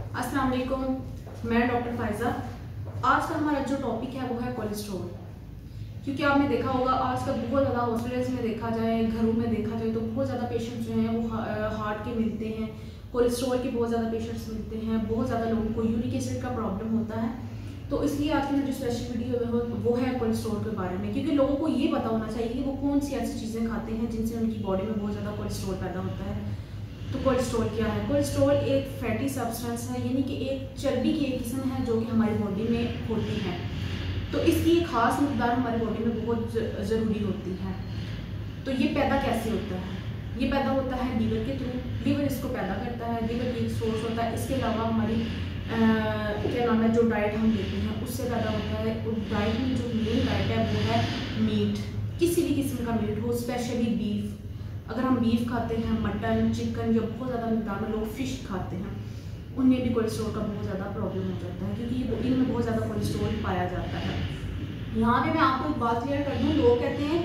अस्सलाम वालेकुम, मैं डॉक्टर फायजा। आज का हमारा जो टॉपिक है वो है कोलेस्ट्रॉल। क्योंकि आपने देखा होगा आजकल बहुत ज़्यादा हॉस्पिटल्स में देखा जाए, घरों में देखा जाए तो बहुत ज़्यादा पेशेंट्स जो हैं वो हार्ट के मिलते हैं, कोलेस्ट्रॉल के बहुत ज़्यादा पेशेंट्स मिलते हैं, बहुत ज़्यादा लोगों को यूरिक एसिड का प्रॉब्लम होता है। तो इसलिए आज की जो स्पेशल वीडियो है वो है कोलेस्ट्रॉल के बारे में, क्योंकि लोगों को ये पता होना चाहिए कि वो कौन सी ऐसी चीज़ें खाते हैं जिनसे उनकी बॉडी में बहुत ज़्यादा कोलेस्ट्रॉल पैदा होता है। तो कोलेस्ट्रॉल क्या है? कोलेस्ट्रॉल एक फैटी सब्सटेंस है, यानी कि एक चर्बी की एक किस्म है जो कि हमारी बॉडी में होती है। तो इसकी एक खास मकदार हमारी बॉडी में बहुत ज़रूरी होती है। तो ये पैदा कैसे होता है? ये पैदा होता है लीवर के थ्रू। लीवर इसको पैदा करता है, लीवर की एक सोर्स होता है। इसके अलावा हमारी क्या नाम है, जो डाइट हम लेते हैं उससे पैदा होता है। और डाइट में जो मेन डाइट है वो है मीट, किसी भी किस्म का मीट हो, स्पेशली बीफ। अगर हम बीफ खाते हैं, मटन, चिकन, या बहुत ज़्यादा मिकदार में लोग फ़िश खाते हैं, उनमें भी कोलेस्ट्रॉल का बहुत ज़्यादा प्रॉब्लम हो जाता है, क्योंकि इनमें बहुत ज़्यादा कोलेस्ट्रॉल पाया जाता है। यहाँ पे मैं आपको एक बात क्लियर कर दूँ। लोग कहते हैं,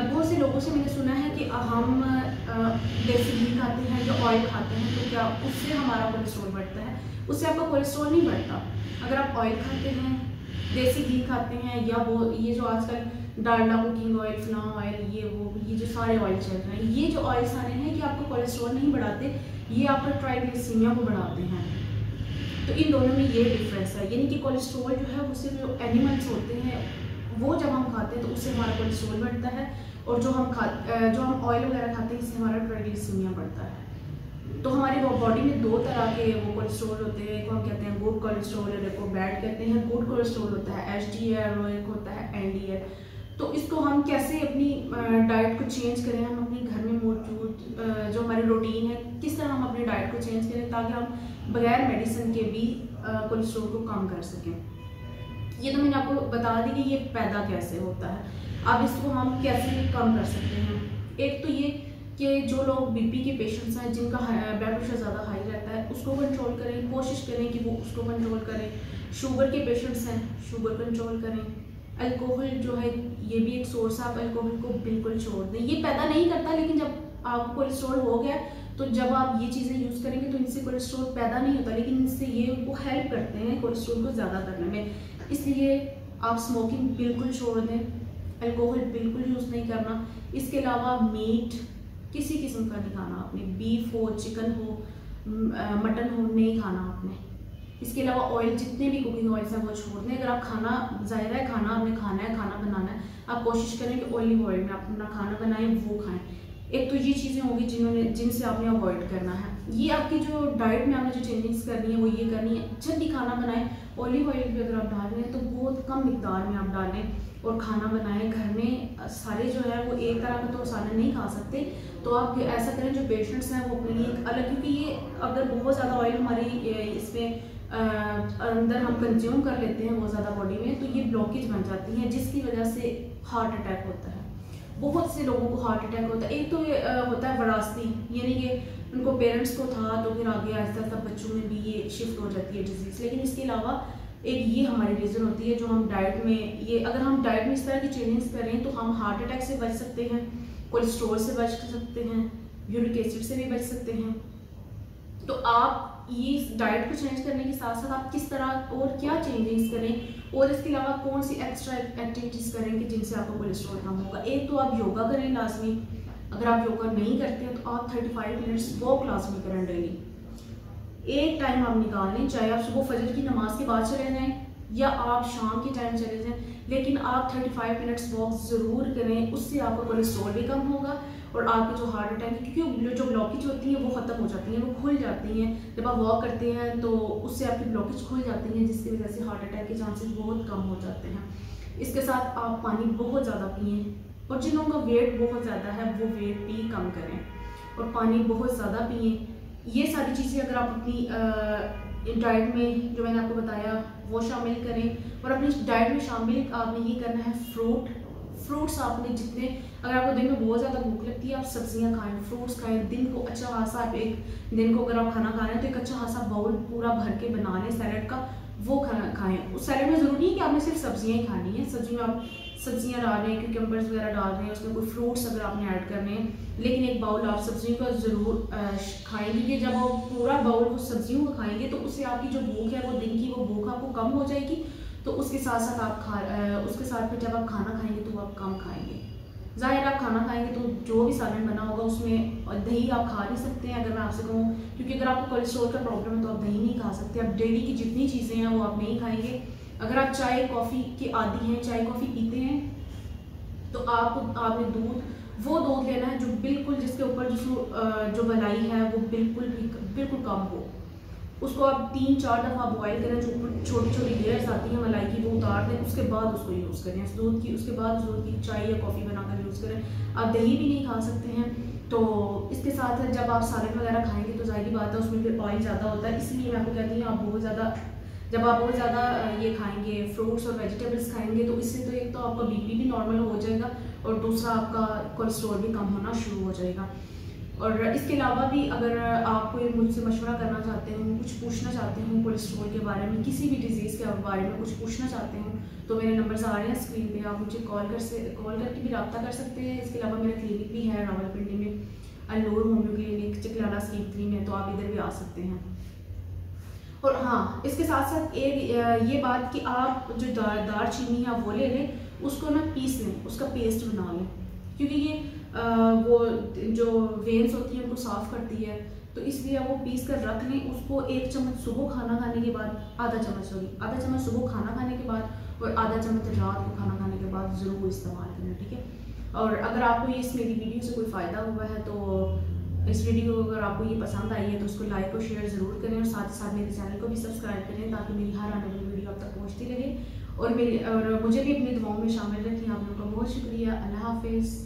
बहुत से लोगों से मैंने सुना है कि हम देसी घी खाते हैं या ऑयल खाते हैं तो क्या उससे हमारा कोलेस्ट्रॉल बढ़ता है? उससे आपका कोलेस्ट्रॉल नहीं बढ़ता। अगर आप ऑयल खाते हैं, देसी घी खाते हैं, या वो ये जो आजकल डालडा, कुकिंग ऑयल, फ्लाम ऑयल, ये जो सारे ऑयल चल रहे हैं, ये जो ऑयल सारे हैं कि आपको कोलेस्ट्रॉल नहीं बढ़ाते, ये आपका ट्राइग्लिसरीमिया को बढ़ाते हैं। तो इन दोनों में ये डिफरेंस है, यानी कि कोलेस्ट्रॉल जो है वो सिर्फ जो एनिमल्स होते हैं वो जब हम खाते हैं तो उससे हमारा कोलेस्ट्रॉल बढ़ता है, और जो हम ऑयल वगैरह खाते हैं इससे हमारा ट्राइग्लिसरीमिया बढ़ता है। तो हमारी बॉडी में दो तरह के वो कोलेस्ट्रॉल होते हैं, एक हम कहते हैं गुड कोलेस्ट्रॉल और एक को बैड कहते हैं। गुड कोलेस्ट्रॉल होता है HDL और एक होता है LDL। तो इसको हम कैसे अपनी डाइट को चेंज करें, हम अपने घर में मौजूद जो हमारी रूटीन है, किस तरह हम अपनी डाइट को चेंज करें ताकि हम बगैर मेडिसिन के भी कोलेस्ट्रॉल को कम कर सकें। ये तो मैंने आपको बता दी कि ये पैदा कैसे होता है। अब इसको हम कैसे कम कर सकते हैं? एक तो ये कि जो लोग BP के पेशेंट्स हैं, जिनका ब्लड प्रेशर ज़्यादा हाई रहता है, उसको कंट्रोल करें, कोशिश करें कि वो उसको कंट्रोल करें। शुगर के पेशेंट्स हैं, शुगर कंट्रोल करें। अल्कोहल जो है ये भी एक सोर्स है, आप अल्कोहल को बिल्कुल छोड़ दें। ये पैदा नहीं करता, लेकिन जब आपको कोलेस्ट्रॉल हो गया तो जब आप ये चीज़ें यूज़ करेंगे तो इनसे कोलेस्ट्रॉल पैदा नहीं होता, लेकिन इनसे ये उनको हेल्प करते हैं कोलेस्ट्रॉल को ज़्यादा करने में। इसलिए आप स्मोकिंग बिल्कुल छोड़ दें, अल्कोहल बिल्कुल यूज़ नहीं करना। इसके अलावा मीट किसी किस्म का नहीं खाना आपने, बीफ हो, चिकन हो, मटन हो, नहीं खाना आपने। इसके अलावा ऑयल, जितने भी कुकिंग ऑयल्स हैं वो छोड़ दें। अगर आप खाना, ज़ाहिर है खाना आपने खाना है, खाना बनाना है, आप कोशिश करें कि ऑलिव ऑयल में आप अपना खाना बनाएं, वो खाएं। एक तो ये चीज़ें होंगी जिनसे आपने अवॉइड करना है। ये आपकी जो डाइट में आपने जो चेंजेस करनी है वो ये करनी है, जब भी खाना बनाएं ऑलिव ऑयल भी अगर आप डाल रहे हैं तो बहुत कम मिकदार में आप डालें और खाना बनाएं। घर में सारे जो है वो एक तरह का तो सारे नहीं खा सकते, तो आप ऐसा करें जो पेशेंट्स हैं वो अपने लिए एक अलग, क्योंकि ये अगर बहुत ज़्यादा ऑयल हमारी इसमें अंदर हम कंज्यूम कर लेते हैं बहुत ज़्यादा बॉडी में, तो ये ब्लॉकेज बन जाती है, जिसकी वजह से हार्ट अटैक होता है। बहुत से लोगों को हार्ट अटैक होता है। एक तो ये होता है विरासती, यानी कि उनको पेरेंट्स को था तो फिर आगे आहिस्ता आहिस्ता बच्चों में भी ये शिफ्ट हो जाती है डिजीज़। लेकिन इसके अलावा एक ये हमारी रीज़न होती है जो हम डाइट में, ये अगर हम डाइट में इस तरह की चेंजेस करें तो हम हार्ट अटैक से बच सकते हैं, कोलेस्ट्रॉल से बच सकते हैं, यूरिक एसिड से भी बच सकते हैं। तो आप ये डाइट को चेंज करने के साथ साथ आप किस तरह और क्या चेंजेस करें, और इसके अलावा कौन सी एक्स्ट्रा एक्टिविटीज़ करें कि जिनसे आपको कोलेस्ट्रॉल कम होगा। एक तो आप योगा करें लाजमी। अगर आप योगा नहीं करते हैं तो आप 35 मिनट्स वॉक लाजमी करें डेली। एक टाइम आप निकाल लें, चाहे आप सुबह फजर की नमाज के बाद चले जाएं या आप शाम के टाइम चले जाएं, लेकिन आप 35 मिनट्स वॉक ज़रूर करें। उससे आपका कोलेस्ट्रॉल भी कम होगा और आपके जो हार्ट अटैक है, क्योंकि जो ब्लॉकेज होती है वो ख़त्म हो जाती हैं, वो खुल जाती हैं। जब आप वॉक करते हैं तो उससे आपकी ब्लॉकेज खुल जाती हैं, जिसकी वजह से हार्ट अटैक के चांसेस बहुत कम हो जाते हैं। इसके साथ आप पानी बहुत ज़्यादा पिएँ, और जिन लोगों का वेट बहुत ज़्यादा है वो वेट भी कम करें और पानी बहुत ज़्यादा पिएँ। ये सारी चीज़ें अगर आप अपनी डाइट में जो मैंने आपको बताया वो शामिल करें, और अपनी डाइट में शामिल आपने ये करना है फ्रूट्स आपने जितने, अगर आपको दिन में बहुत ज़्यादा भूख लगती है आप सब्जियां खाएं, फ्रूट्स खाएं। दिन को अच्छा खासा, आप एक दिन को अगर आप खाना खा रहे हैं तो एक अच्छा खासा बाउल पूरा भर के बना लें सैलेड का, वो खाएं। उस सैलेड में ज़रूरी नहीं कि आपने सिर्फ सब्जियां ही खानी है, सब्जी में आप सब्जियां डाल रहे हैं, क्यूकम्बर्स वगैरह डाल रहे हैं, उसमें कोई फ्रूट्स अगर आपने ऐड करने हैं, लेकिन एक बाउल आप सब्जियों का ज़रूर खाएंगे। कि जब आप पूरा बाउल वो सब्जियों का खाएंगे तो उससे आपकी जो भूख है वो दिन की वो भूख आपको कम हो जाएगी। तो उसके साथ साथ उसके साथ फिर जब आप खाना खाएंगे तो आप कम खाएंगे। ज़ाहिर आप खाना खाएंगे तो जो भी सालन बना होगा उसमें दही आप खा नहीं सकते हैं अगर मैं आपसे कहूँ, क्योंकि अगर आपको कोलेस्ट्रॉल का प्रॉब्लम है तो आप दही नहीं खा सकते। आप डेली की जितनी चीज़ें हैं वो आप नहीं खाएंगे। अगर आप चाय कॉफ़ी के आदी हैं, चाय कॉफ़ी पीते हैं, तो आपने दूध लेना है जो बिल्कुल जिसके ऊपर जो मलाई है वो बिल्कुल कम हो। उसको आप 3-4 दफ़ा बॉयल करें, जो ऊपर छोटी छोटी लेयर्स आती हैं मलाई की वो उतार दें, उसके बाद उसको यूज़ करें उसके बाद दूध की चाय या कॉफ़ी बनाकर यूज़ करें। आप दही भी नहीं खा सकते हैं। तो इसके साथ जब आप सालन वगैरह खाएंगे तो ज़ाहिर बात है उसमें फिर ऑयल ज़्यादा होता है, इसलिए मैं आपको कहती हूँ जब आप बहुत ज़्यादा ये खाएंगे, फ्रूट्स और वेजिटेबल्स खाएंगे, तो इससे तो एक तो आपका बीपी भी नॉर्मल हो जाएगा और दूसरा आपका कोलेस्ट्रॉल भी कम होना शुरू हो जाएगा। और इसके अलावा भी अगर आप कोई मुझसे मशवरा करना चाहते हो, कुछ पूछना चाहते हो कोलेस्ट्रॉल के बारे में, किसी भी डिजीज़ के बारे में कुछ पूछना चाहते हो, तो मेरे नंबर्स आ रहे हैं स्क्रीन पे, आप मुझे कॉल करके भी रब्ता कर सकते हैं। इसके अलावा मेरा क्लिनिक भी है रावलपिंडी में, अल-नूर होम्यो क्लिनिक, चिकलाना स्कीम 3 में, तो आप इधर भी आ सकते हैं। और हाँ, इसके साथ साथ एक ये बात कि आप जो दार चीनी है वो ले लें, उसको ना पीस लें, उसका पेस्ट बना लें, क्योंकि ये वो जो वेन्स होती हैं उनको साफ़ करती है, तो इसलिए वो पीस कर रख लें। उसको 1 चम्मच सुबह खाना खाने के बाद, आधा चम्मच सुबह खाना खाने के बाद और आधा चम्मच रात को खाना खाने के बाद ज़रूर इस्तेमाल करें, ठीक है। और अगर आपको ये मेरी वीडियो से कोई फ़ायदा हुआ है तो इस वीडियो अगर आपको ये पसंद आई है तो उसको लाइक और शेयर ज़रूर करें, और साथ ही साथ मेरे चैनल को भी सब्सक्राइब करें ताकि मेरी हर आने वाली वीडियो आप तक पहुँचती रहे। और मुझे भी अपनी दुआओं में शामिल रखें। आप लोगों का बहुत शुक्रिया। अल्लाह हाफिज़।